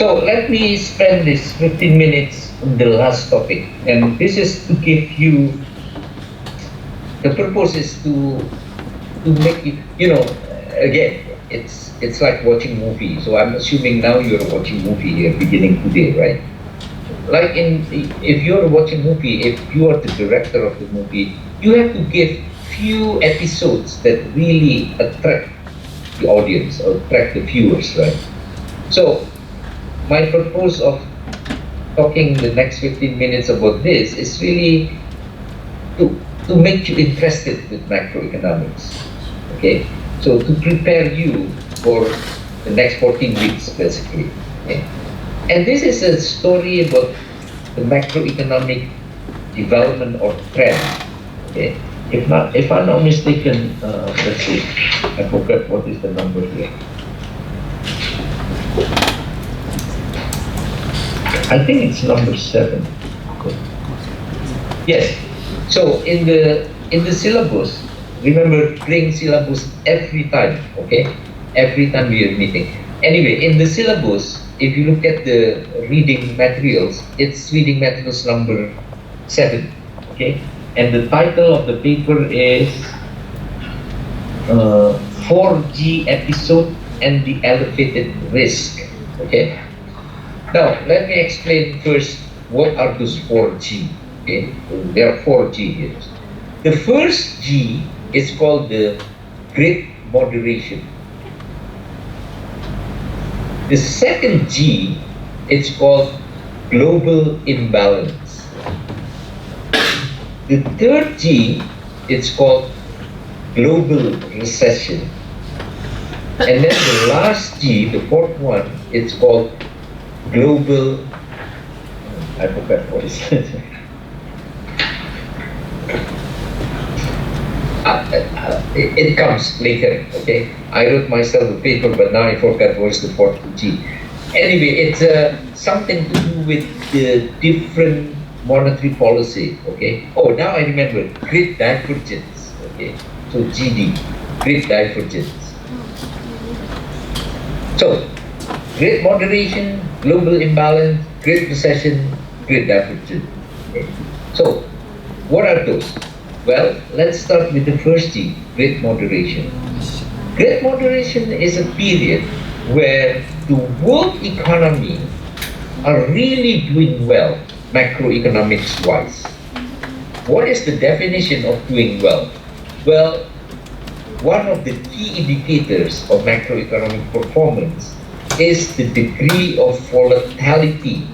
So let me spend this 15 minutes on the last topic, and this is to give you, the purpose is to make you, again, it's like watching movie. So I'm assuming now you're watching movie here beginning today, right? Like if you're watching movie, if you are the director of the movie, you have to give few episodes that really attract the audience or attract the viewers, right? So my purpose of talking the next 15 minutes about this is really to make you interested with macroeconomics, okay? So to prepare you for the next 14 weeks, basically. Okay? And this is a story about the macroeconomic development or trend, okay? If I'm not mistaken, let's see, I forgot what is the number here. I think it's number 7. Okay. Yes. So in the syllabus, remember bring syllabus every time, okay? Every time we are meeting. Anyway, in the syllabus, if you look at the reading materials, it's reading materials number 7, okay? And the title of the paper is 4G episode and the elevated risk, okay? Now, let me explain first what are those 4G, okay? There are 4G here. The first G is called the great moderation. The second G is called global imbalance. The third G is called global recession. And then the last G, the fourth one, it's called global, I forgot what it is. It comes later, okay? I wrote myself a paper, but now I forgot what is the fourth G. Anyway, it's something to do with the different monetary policy, okay? Oh, now I remember, great divergence, okay? So GD, great divergence. So, great moderation, global imbalance, great recession, great divergence. Okay. So, what are those? Well, let's start with the first G, great moderation. Great moderation is a period where the world economy are really doing well, macroeconomics-wise. What is the definition of doing well? Well, one of the key indicators of macroeconomic performance is the degree of volatility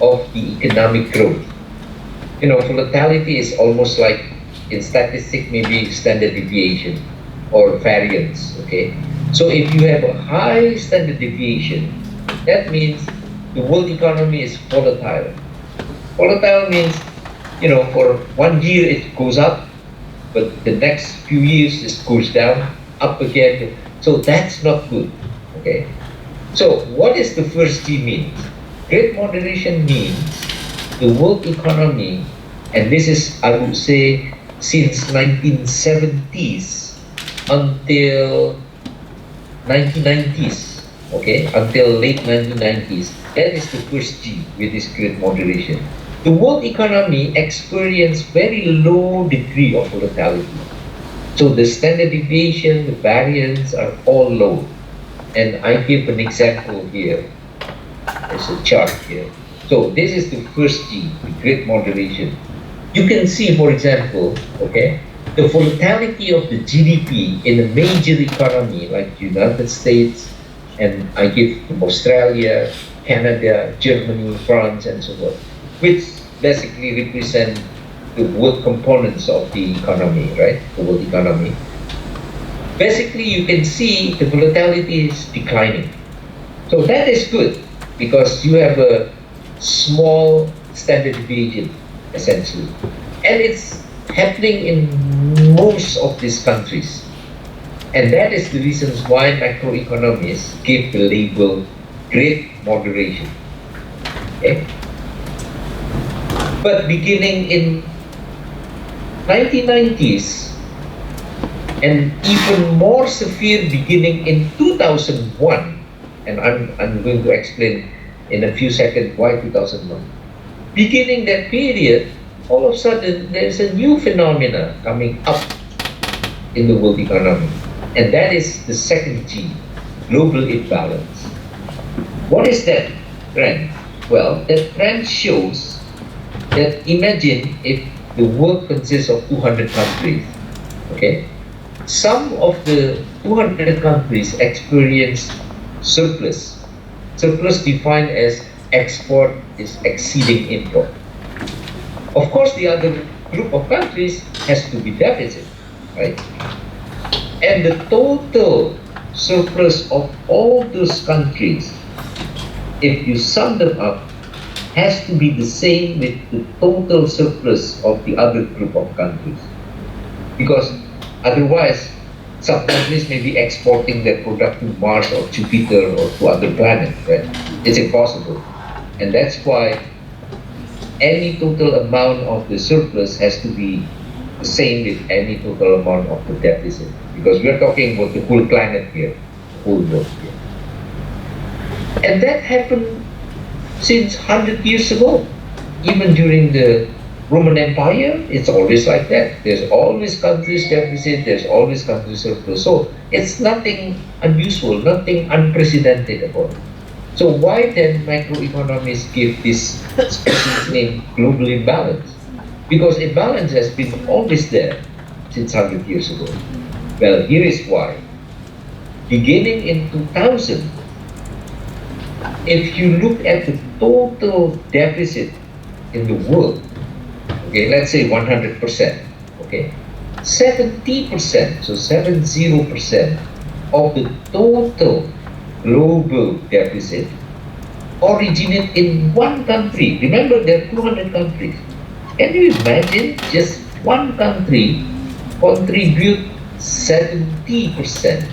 of the economic growth. Volatility is almost like, in statistics, maybe standard deviation or variance, okay? So if you have a high standard deviation, that means the world economy is volatile. Volatile means, for 1 year it goes up, but the next few years it goes down, up again. So that's not good, okay? So what is the first G mean? Great moderation means the world economy, and this is, I would say, since 1970s until 1990s, okay, until late 1990s, that is the first G with this great moderation. The world economy experienced very low degree of volatility. So the standard deviation, the variance are all low. And I give an example here. There's a chart here. So this is the first G, the great moderation. You can see, for example, okay, the volatility of the GDP in a major economy like the United States, and I give Australia, Canada, Germany, France, and so forth, which basically represent the world components of the economy, right? The world economy. Basically, you can see the volatility is declining. So that is good because you have a small standard deviation, essentially. And it's happening in most of these countries. And that is the reasons why macroeconomists give the label great moderation. Okay? But beginning in 1990s, and even more severe beginning in 2001, and I'm going to explain in a few seconds why 2001. Beginning that period, all of a sudden there's a new phenomena coming up in the world economy, and that is the second G, global imbalance. What is that trend? Well, that trend shows that imagine if the world consists of 200 countries, okay? Some of the 200 countries experience surplus. Surplus defined as export is exceeding import. Of course, the other group of countries has to be deficit, right? And the total surplus of all those countries, if you sum them up, has to be the same with the total surplus of the other group of countries. Because otherwise, some countries may be exporting their product to Mars or Jupiter or to other planets, right? It's impossible. And that's why any total amount of the surplus has to be the same with any total amount of the deficit. Because we're talking about the whole planet here, the whole world here. And that happened since 100 years ago. Even during the Roman Empire, it's always like that. There's always countries deficit, there's always countries surplus. So it's nothing unusual, nothing unprecedented about it. So why then macroeconomists give this specific name global imbalance? Because imbalance has been always there since 100 years ago. Well, here is why. Beginning in 2000, if you look at the total deficit in the world, okay, let's say 100%, okay, 70%, so 70% of the total global deficit originate in one country. Remember, there are 200 countries. Can you imagine just one country contribute 70%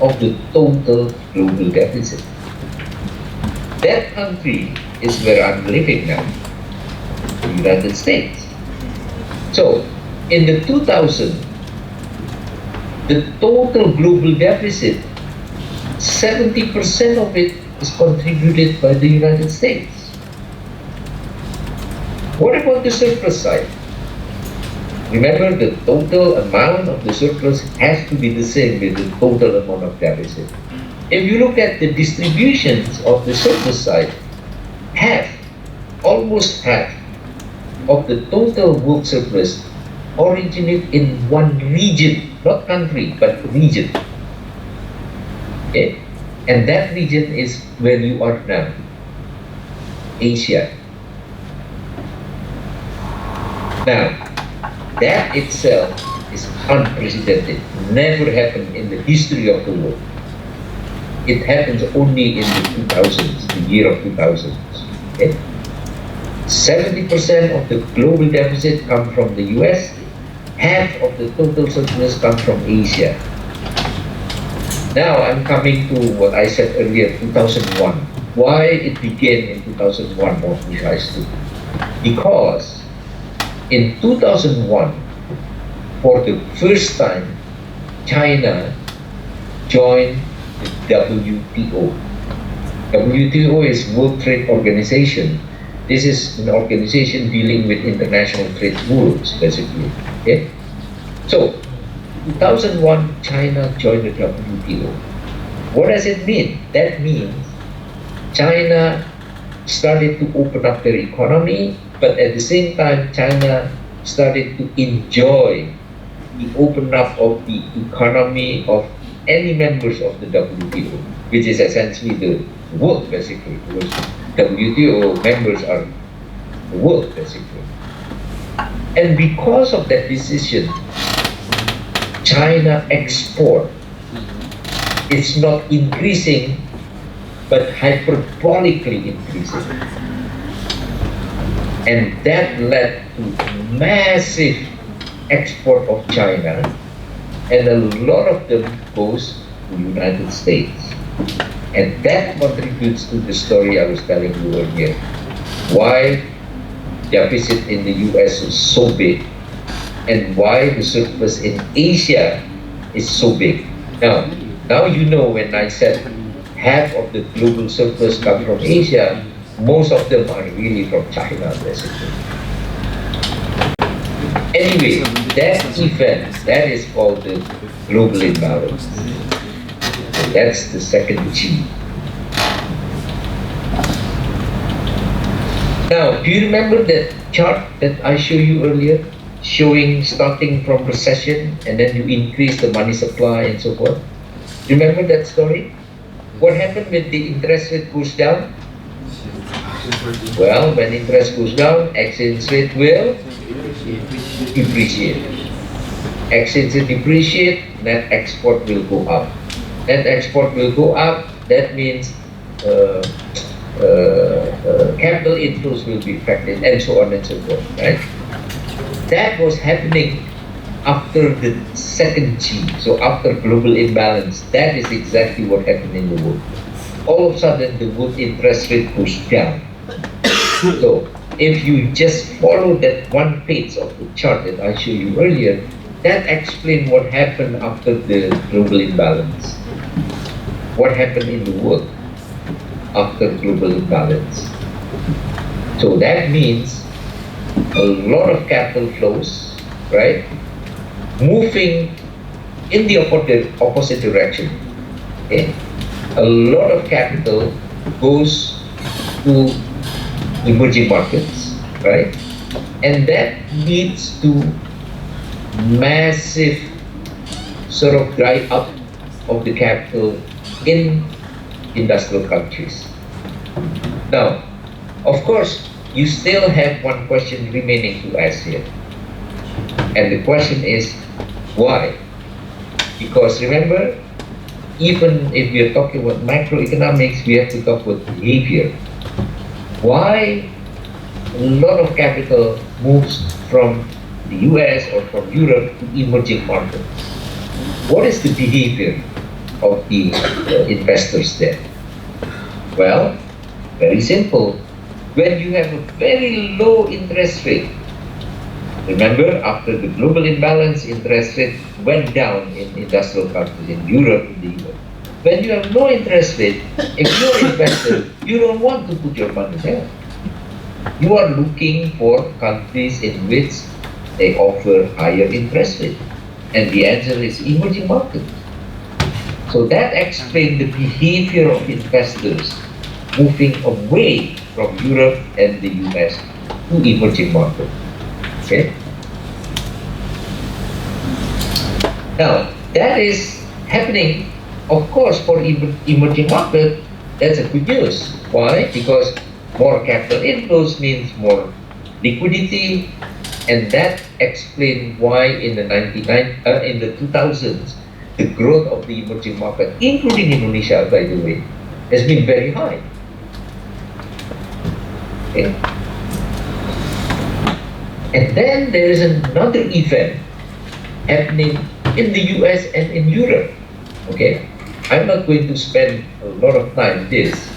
of the total global deficit? That country is where I'm living now, the United States. So, in the 2000, the total global deficit, 70% of it is contributed by the United States. What about the surplus side? Remember, the total amount of the surplus has to be the same with the total amount of deficit. If you look at the distributions of the surplus side, almost half of the total world surplus originate in one region, not country, but region. Okay? And that region is where you are now, Asia. Now, that itself is unprecedented, never happened in the history of the world. It happens only in the 2000s, the year of 2000s. Okay? 70% of the global deficit come from the US, half of the total surplus come from Asia. Now I'm coming to what I said earlier, 2001. Why it began in 2001 more precisely? Because in 2001, for the first time, China joined the WTO. WTO is World Trade Organization. This is an organization dealing with international trade rules, basically. Okay? So, 2001, China joined the WTO. What does it mean? That means China started to open up their economy, but at the same time, China started to enjoy the open up of the economy of any members of the WTO, which is essentially the world, basically, because WTO members are the world, basically. And because of that decision, China export is not increasing, but hyperbolically increasing. And that led to massive export of China, and a lot of them goes to the United States. And that contributes to the story I was telling you earlier. Why deficit in the US is so big, and why the surplus in Asia is so big. Now you know when I said half of the global surplus come from Asia, most of them are really from China, basically. Anyway, that event, that is called the global imbalance. So that's the second G. Now, do you remember that chart that I showed you earlier, showing starting from recession and then you increase the money supply and so forth? Remember that story? What happened when the interest rate goes down? Well, when interest goes down, exchange rate will depreciate. Exchange rate depreciate, net export will go up. Net export will go up, that means capital inflows will be affected, and so on and so forth, right? That was happening after the second G, so after global imbalance. That is exactly what happened in the world. All of a sudden, the world interest rate goes down. So, if you just follow that one page of the chart that I showed you earlier, that explains what happened after the global imbalance. What happened in the world after global imbalance. So that means a lot of capital flows, right, moving in the opposite direction. Okay? A lot of capital goes to emerging markets, right? And that leads to massive sort of dry up of the capital in industrial countries. Now, of course, you still have one question remaining to ask here. And the question is, why? Because remember, even if we are talking about macroeconomics, we have to talk about behavior. Why a lot of capital moves from the US or from Europe to emerging markets? What is the behavior of the investors there? Well, very simple. When you have a very low interest rate, remember after the global imbalance, interest rate went down in industrial countries, in Europe, in the US. When you have no interest rate, if you're an investor, you don't want to put your money there. You are looking for countries in which they offer higher interest rate. And the answer is emerging markets. So that explains the behavior of investors moving away from Europe and the US to emerging markets. Okay? Now, that is happening, of course, for emerging market. That's a good news. Why? Because more capital inflows means more liquidity, and that explains why in the 2000s, the growth of the emerging market, including Indonesia, by the way, has been very high. Okay. And then there is another event happening in the US and in Europe. Okay, I'm not going to spend a lot of time on this,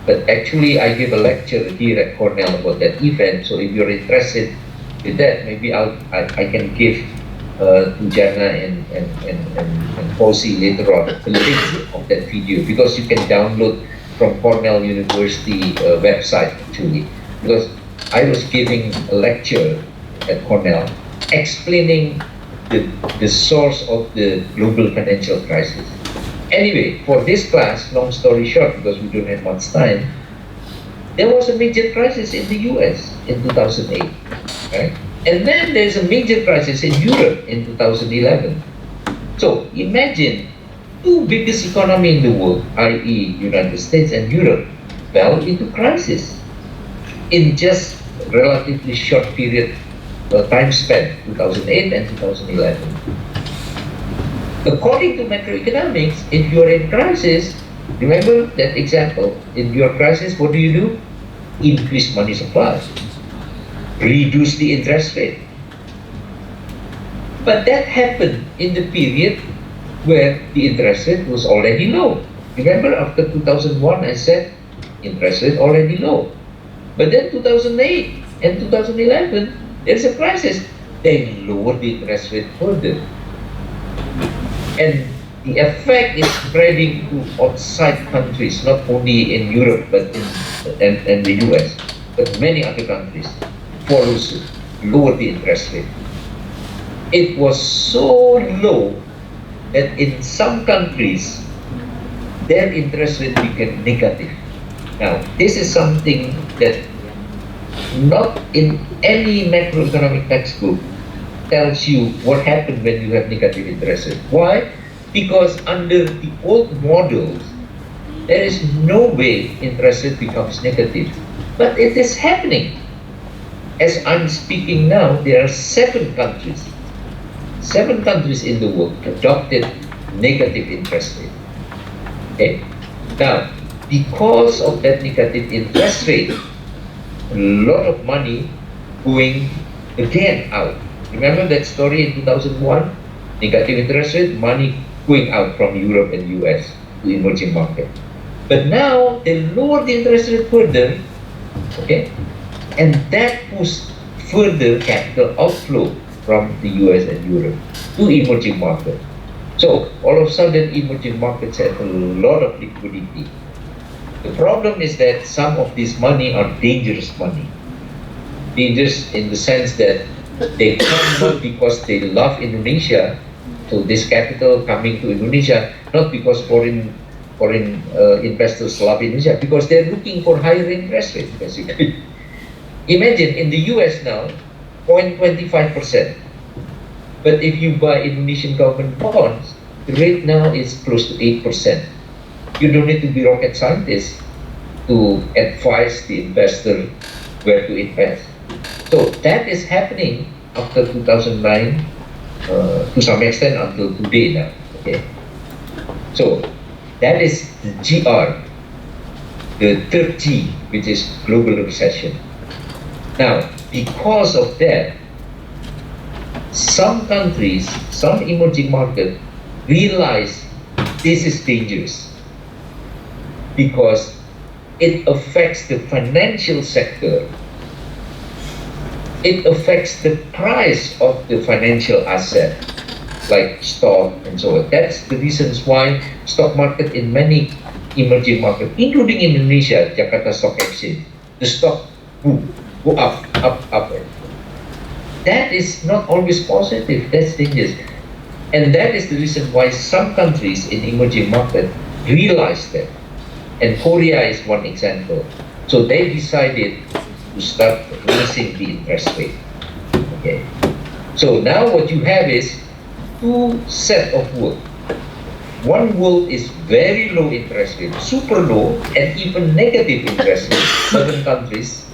but actually I give a lecture here at Cornell about that event. So if you're interested with that, maybe I can give to Jana and Fauzi later on the link of that video, because you can download from Cornell University website actually. Because I was giving a lecture at Cornell explaining the source of the global financial crisis. Anyway, for this class, long story short, because we don't have much time, there was a major crisis in the US in 2008, right? And then there's a major crisis in Europe in 2011. So imagine two biggest economy in the world, i.e. United States and Europe, fell into crisis in just relatively short period time span, 2008 and 2011. According to macroeconomics, if you are in crisis, remember that example, in your crisis, what do? Increase money supply, reduce the interest rate. But that happened in the period where the interest rate was already low. Remember, after 2001, I said interest rate already low. But then 2008 and 2011, there's a crisis. They lowered the interest rate further. And the effect is spreading to outside countries, not only in Europe but and the US, but many other countries follow suit, lower the interest rate. It was so low that in some countries, their interest rate became negative. Now, this is something that not in any macroeconomic textbook tells you what happened when you have negative interest rate. Why? Because under the old models, there is no way interest rate becomes negative. But it is happening. As I'm speaking now, there are 7 countries in the world adopted negative interest rate. Okay? Now, because of that negative interest rate, a lot of money going again out. Remember that story in 2001? Negative interest rate, money going out from Europe and US to emerging market. But now they lower the interest rate further, okay? And that pushed further capital outflow from the US and Europe to emerging market. So all of a sudden emerging markets have a lot of liquidity. The problem is that some of this money are dangerous money. Dangerous in the sense that they come not because they love Indonesia, so this capital coming to Indonesia, not because foreign investors love Indonesia, because they're looking for higher interest rate, basically. Imagine in the US now, 0.25%. But if you buy Indonesian government bonds, the rate now is close to 8%. You don't need to be rocket scientist to advise the investor where to invest. So that is happening after 2009, to some extent until today now. Okay. So that is the GR, the third G, which is global recession. Now, because of that, some countries, some emerging markets realize this is dangerous because it affects the financial sector. It affects the price of the financial asset, like stock and so on. That's the reasons why stock market in many emerging markets, including Indonesia, Jakarta Stock Exchange, the stock go up. That is not always positive. That's dangerous. And that is the reason why some countries in emerging market realize that. And Korea is one example. So they decided to start raising the interest rate. Okay. So now what you have is 2 sets of world. One world is very low interest rate, super low, and even negative interest rate. 7 countries,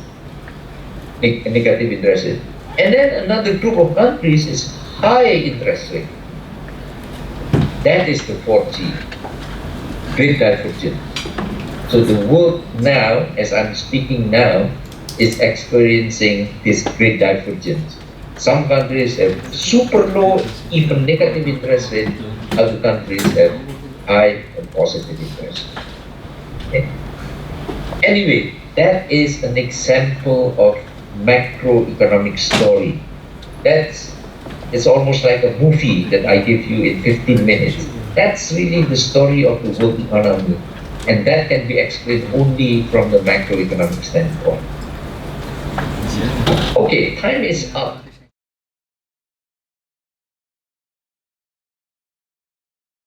negative interest rate. And then another group of countries is high interest rate. That is the 4G, great divergence. So the world now, as I'm speaking now, is experiencing this great divergence. Some countries have super low, even negative interest rate. Other countries have high and positive interest. Okay. Anyway, that is an example of macroeconomic story. It's almost like a movie that I give you in 15 minutes. That's really the story of the world economy. And that can be explained only from the macroeconomic standpoint. Okay, time is up.